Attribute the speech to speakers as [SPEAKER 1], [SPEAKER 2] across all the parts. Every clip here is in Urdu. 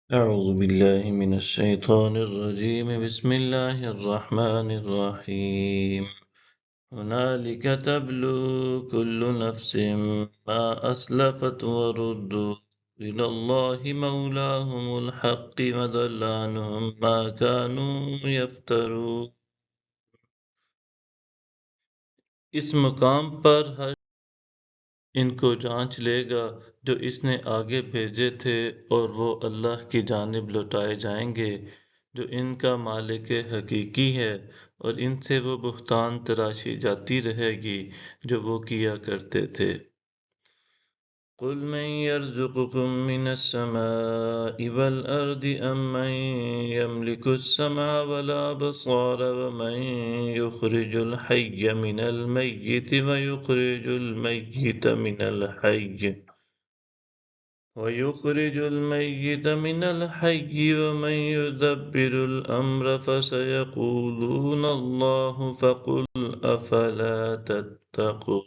[SPEAKER 1] أعوذ بالله من الشيطان الرجيم بسم الله الرحمن الرحيم هنالك تبلو كل نفس ما أسلفت وردوا إلى الله مولاهم الحق وضل عنهم ما كانوا يفترون. اس مقام پر ہر ان کو جانچ لے گا جو اس نے آگے بھیجے تھے اور وہ اللہ کی جانب لوٹائے جائیں گے جو ان کا مالک حقیقی ہے، اور ان سے وہ بہتان تراشی جاتی رہے گی جو وہ کیا کرتے تھے۔ قل من يرزقكم من السماء والأرض أم من يملك السمع والأبصار ومن يخرج الحي من الميت ويخرج الميت من الحي ومن يدبر الأمر فسيقولون الله فقل أفلا تتقون.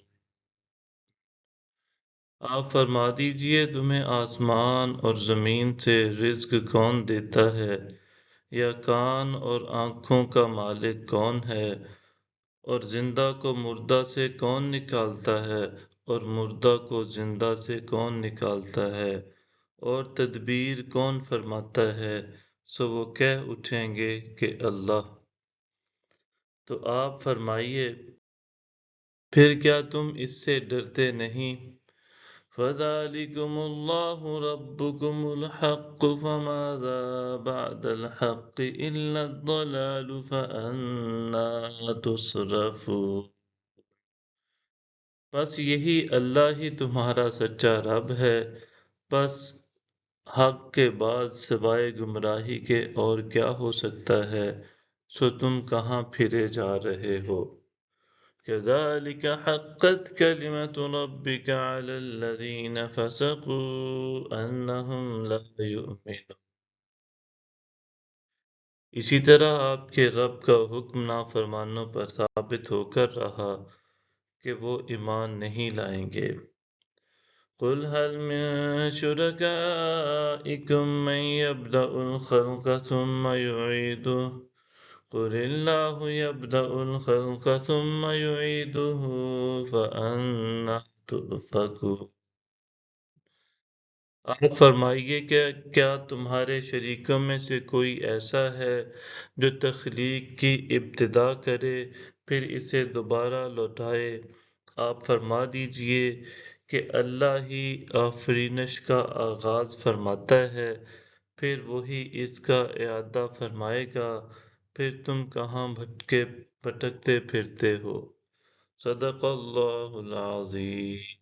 [SPEAKER 1] آپ فرما دیجئے تمہیں آسمان اور زمین سے رزق کون دیتا ہے، یا کان اور آنکھوں کا مالک کون ہے، اور زندہ کو مردہ سے کون نکالتا ہے اور مردہ کو زندہ سے کون نکالتا ہے، اور تدبیر کون فرماتا ہے، سو وہ کہہ اٹھیں گے کہ اللہ۔ تو آپ فرمائیے پھر کیا تم اس سے ڈرتے نہیں؟ فَذَلِكُمُ اللَّهُ رَبُّكُمُ الْحَقُّ فَمَاذَا بَعْدَ الْحَقِّ إِلَّا الضَّلَالُ فَأَنَّىٰ تُصْرَفُونَ. بس یہی اللہ ہی تمہارا سچا رب ہے، بس حق کے بعد سوائے گمراہی کے اور کیا ہو سکتا ہے، سو تم کہاں پھرے جا رہے ہو؟ كَذَلِكَ حَقَّتْ كَلِمَةُ رَبِّكَ عَلَى الَّذِينَ فَسَقُوا أَنَّهُمْ لَا يُؤْمِنُونَ. اسی طرح آپ کے رب کا حکم نافرمانوں پر ثابت ہو کر رہا کہ وہ ایمان نہیں لائیں گے۔ قُلْ هَلْ مِن شُرَكَائِكُم مَّن يَبْدَأُ الْخَلْقَ ثُمَّ يُعِيدُهُ قُلِ اللَّهُ يَبْدَأُ الْخَلْقَ ثُمَّ يُعِيدُهُ فَأَنَّىٰ تُؤْفَكُونَ. آپ فرمائیے کہ کیا تمہارے شریکوں میں سے کوئی ایسا ہے جو تخلیق کی ابتدا کرے پھر اسے دوبارہ لوٹائے؟ آپ فرما دیجئے کہ اللہ ہی آفرینش کا آغاز فرماتا ہے، پھر وہی اس کا اعادہ فرمائے گا، پھر تم کہاں بھٹکتے پھرتے ہو؟ صدق اللہ العظیم.